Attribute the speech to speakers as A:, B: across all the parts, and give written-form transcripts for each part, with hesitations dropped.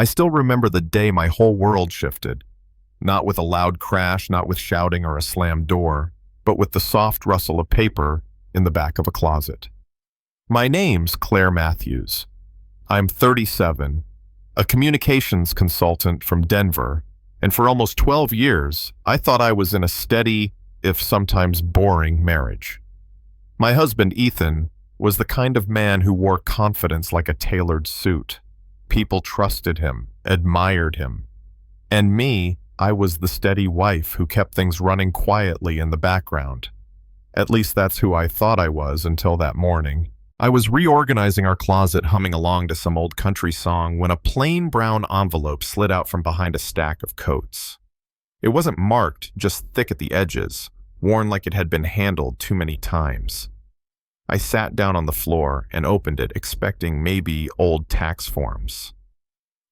A: I still remember the day my whole world shifted, not with a loud crash, not with shouting or a slammed door, but with the soft rustle of paper in the back of a closet. My name's Claire Matthews. I'm 37, a communications consultant from Denver, and for almost 12 years, I thought I was in a steady, if sometimes boring, marriage. My husband, Ethan, was the kind of man who wore confidence like a tailored suit. People trusted him, admired him. And me, I was the steady wife who kept things running quietly in the background. At least that's who I thought I was until that morning. I was reorganizing our closet, humming along to some old country song, when a plain brown envelope slid out from behind a stack of coats. It wasn't marked, just thick at the edges, worn like it had been handled too many times. I sat down on the floor and opened it, expecting maybe old tax forms.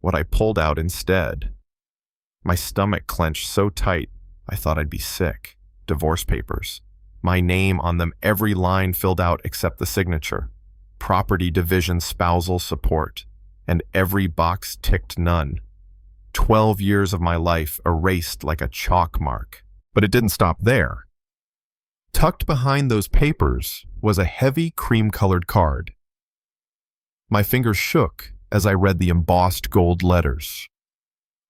A: What I pulled out instead. My stomach clenched so tight, I thought I'd be sick. Divorce papers. My name on them, every line filled out except the signature. Property division spousal support. And every box ticked none. 12 years of my life erased like a chalk mark. But it didn't stop there. Tucked behind those papers was a heavy cream-colored card. My fingers shook as I read the embossed gold letters.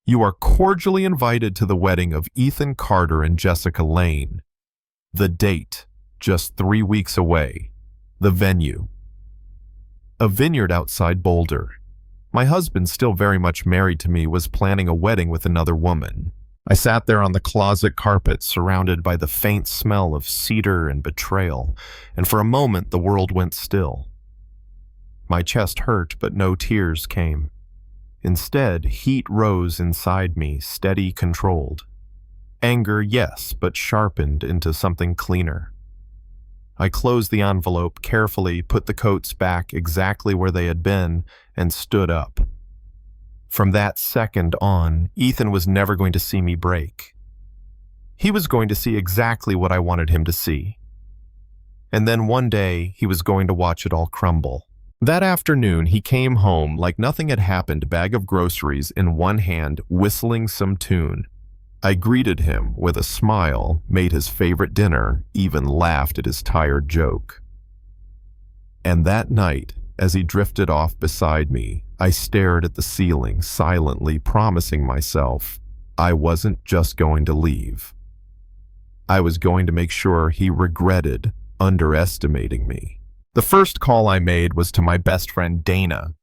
A: You are cordially invited to the wedding of Ethan Carter and Jessica Lane. The date, just 3 weeks away. The venue. A vineyard outside Boulder. My husband, still very much married to me, was planning a wedding with another woman. I sat there on the closet carpet, surrounded by the faint smell of cedar and betrayal, and for a moment the world went still. My chest hurt, but no tears came. Instead, heat rose inside me, steady, controlled. Anger, yes, but sharpened into something cleaner. I closed the envelope carefully, put the coats back exactly where they had been, and stood up. From that second on, Ethan was never going to see me break. He was going to see exactly what I wanted him to see. And then one day, he was going to watch it all crumble. That afternoon, he came home like nothing had happened, bag of groceries in one hand, whistling some tune. I greeted him with a smile, made his favorite dinner, even laughed at his tired joke. And that night, as he drifted off beside me, I stared at the ceiling, silently promising myself I wasn't just going to leave. I was going to make sure he regretted underestimating me. The first call I made was to my best friend, Dana.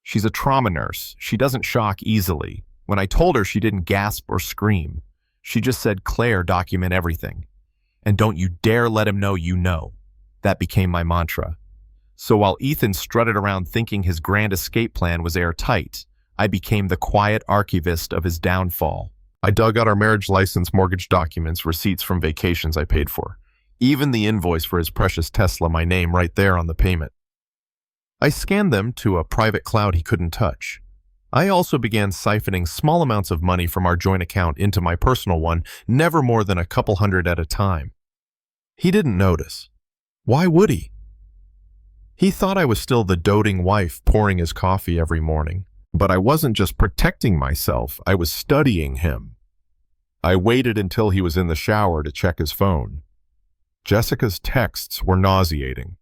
A: She's a trauma nurse. She doesn't shock easily. When I told her, she didn't gasp or scream. She just said, "Claire, document everything. And don't you dare let him know you know." That became my mantra. So while Ethan strutted around thinking his grand escape plan was airtight, I became the quiet archivist of his downfall. I dug out our marriage license, mortgage documents, receipts from vacations I paid for. Even the invoice for his precious Tesla, my name right there on the payment. I scanned them to a private cloud he couldn't touch. I also began siphoning small amounts of money from our joint account into my personal one, never more than a couple hundred at a time. He didn't notice. Why would he? He thought I was still the doting wife pouring his coffee every morning. But I wasn't just protecting myself, I was studying him. I waited until he was in the shower to check his phone. Jessica's texts were nauseating.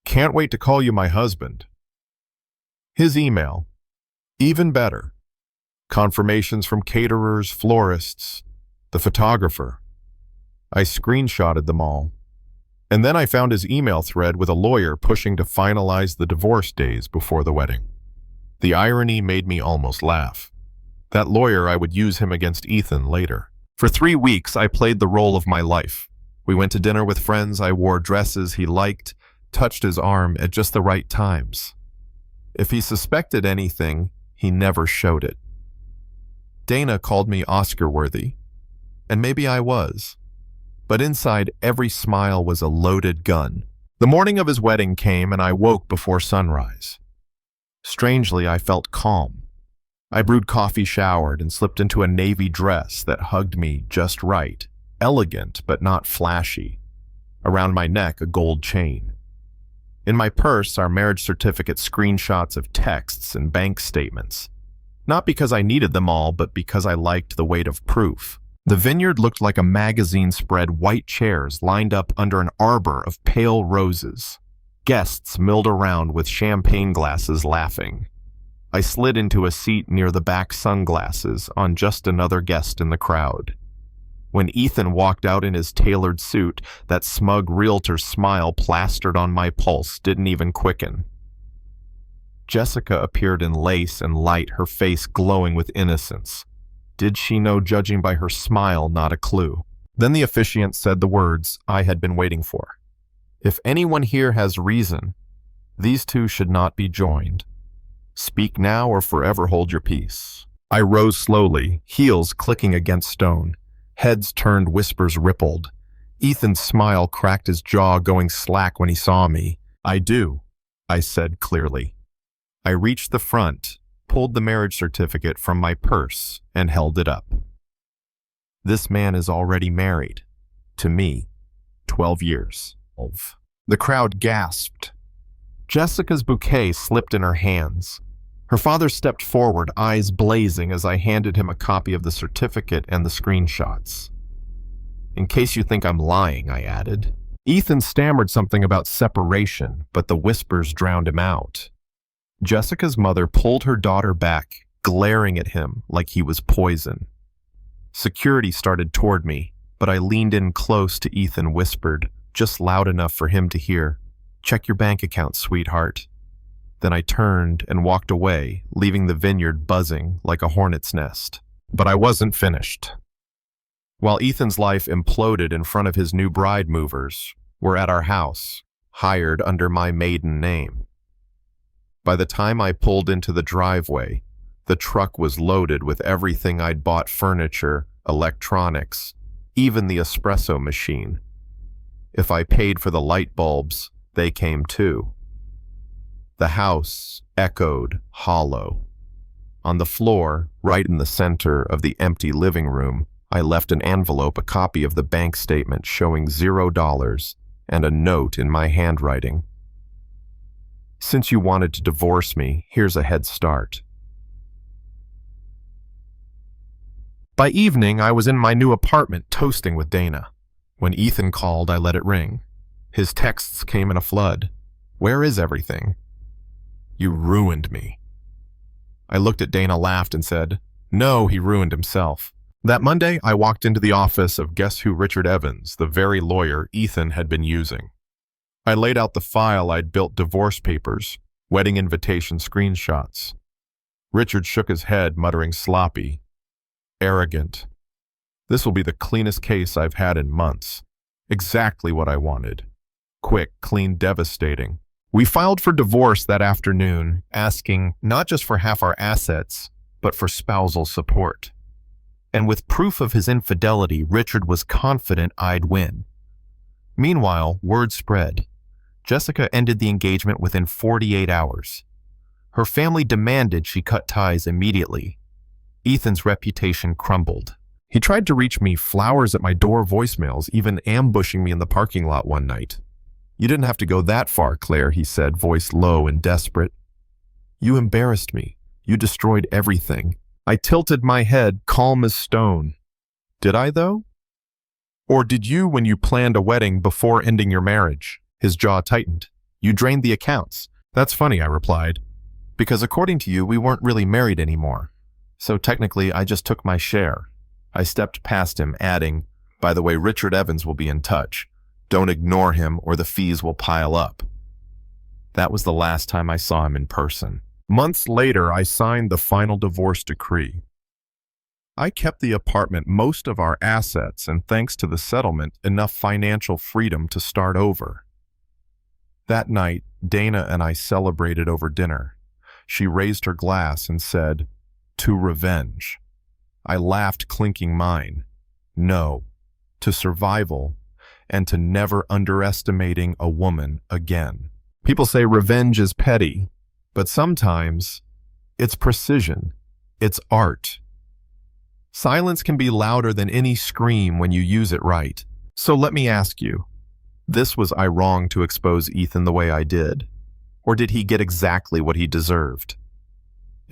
A: "Can't wait to call you my husband." His email. Even better. Confirmations from caterers, florists, the photographer. I screenshotted them all. And then I found his email thread with a lawyer pushing to finalize the divorce days before the wedding. The irony made me almost laugh. That lawyer, I would use him against Ethan later. For 3 weeks, I played the role of my life. We went to dinner with friends, I wore dresses he liked, touched his arm at just the right times. If he suspected anything, he never showed it. Dana called me Oscar-worthy, and maybe I was. But inside, every smile was a loaded gun. The morning of his wedding came, and I woke before sunrise. Strangely, I felt calm. I brewed coffee, showered, and slipped into a navy dress that hugged me just right, elegant but not flashy. Around my neck, a gold chain. In my purse, our marriage certificate, screenshots of texts and bank statements. Not because I needed them all, but because I liked the weight of proof. The vineyard looked like a magazine spread white chairs lined up under an arbor of pale roses. Guests milled around with champagne glasses laughing. I slid into a seat near the back sunglasses on just another guest in the crowd. When Ethan walked out in his tailored suit, that smug realtor smile plastered on my pulse didn't even quicken. Jessica appeared in lace and light, her face glowing with innocence. Did she know, judging by her smile, not a clue? Then the officiant said the words I had been waiting for. If anyone here has reason, these two should not be joined. Speak now or forever hold your peace. I rose slowly, heels clicking against stone. Heads turned, whispers rippled. Ethan's smile cracked his jaw, going slack when he saw me. I do, I said clearly. I reached the front, pulled the marriage certificate from my purse, and held it up. This man is already married. To me, 12 years. The crowd gasped. Jessica's bouquet slipped in her hands. Her father stepped forward, eyes blazing, as I handed him a copy of the certificate and the screenshots. In case you think I'm lying, I added. Ethan stammered something about separation, but the whispers drowned him out. Jessica's mother pulled her daughter back, glaring at him like he was poison. Security started toward me, but I leaned in close to Ethan, whispered, just loud enough for him to hear, "Check your bank account, sweetheart." Then I turned and walked away, leaving the vineyard buzzing like a hornet's nest. But I wasn't finished. While Ethan's life imploded in front of his new bride movers, were at our house, hired under my maiden name. By the time I pulled into the driveway, the truck was loaded with everything I'd bought: furniture, electronics, even the espresso machine. If I paid for the light bulbs, they came too. The house echoed hollow. On the floor, right in the center of the empty living room, I left an envelope, a copy of the bank statement showing $0, and a note in my handwriting. Since you wanted to divorce me, here's a head start. By evening, I was in my new apartment toasting with Dana. When Ethan called, I let it ring. His texts came in a flood. Where is everything? You ruined me. I looked at Dana, laughed, and said, no, he ruined himself. That Monday, I walked into the office of guess who, Richard Evans, the very lawyer Ethan had been using. I laid out the file I'd built: divorce papers, wedding invitation screenshots. Richard shook his head, muttering sloppy, arrogant. This will be the cleanest case I've had in months. Exactly what I wanted. Quick, clean, devastating. We filed for divorce that afternoon, asking not just for half our assets, but for spousal support. And with proof of his infidelity, Richard was confident I'd win. Meanwhile, word spread. Jessica ended the engagement within 48 hours. Her family demanded she cut ties immediately. Ethan's reputation crumbled. He tried to reach me, flowers at my door, voicemails, even ambushing me in the parking lot one night. You didn't have to go that far, Claire, he said, voice low and desperate. You embarrassed me. You destroyed everything. I tilted my head, calm as stone. Did I, though? Or did you when you planned a wedding before ending your marriage? His jaw tightened. You drained the accounts. That's funny, I replied. Because according to you, we weren't really married anymore. So technically, I just took my share. I stepped past him, adding, by the way, Richard Evans will be in touch. Don't ignore him or the fees will pile up. That was the last time I saw him in person. Months later, I signed the final divorce decree. I kept the apartment, most of our assets, and thanks to the settlement, enough financial freedom to start over. That night, Dana and I celebrated over dinner. She raised her glass and said, "To revenge." I laughed, clinking mine. No, to survival, and to never underestimating a woman again. People say revenge is petty, but sometimes it's precision, it's art. Silence can be louder than any scream when you use it right. So let me ask you, was I wrong to expose Ethan the way I did? Or did he get exactly what he deserved?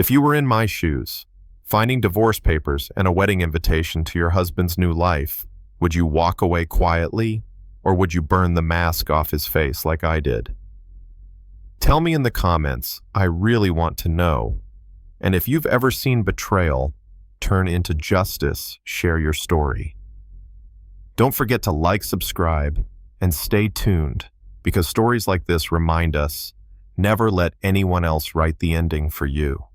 A: If you were in my shoes, finding divorce papers and a wedding invitation to your husband's new life, would you walk away quietly, or would you burn the mask off his face like I did? Tell me in the comments. I really want to know. And if you've ever seen betrayal turn into justice, share your story. Don't forget to like, subscribe, and stay tuned, because stories like this remind us, never let anyone else write the ending for you.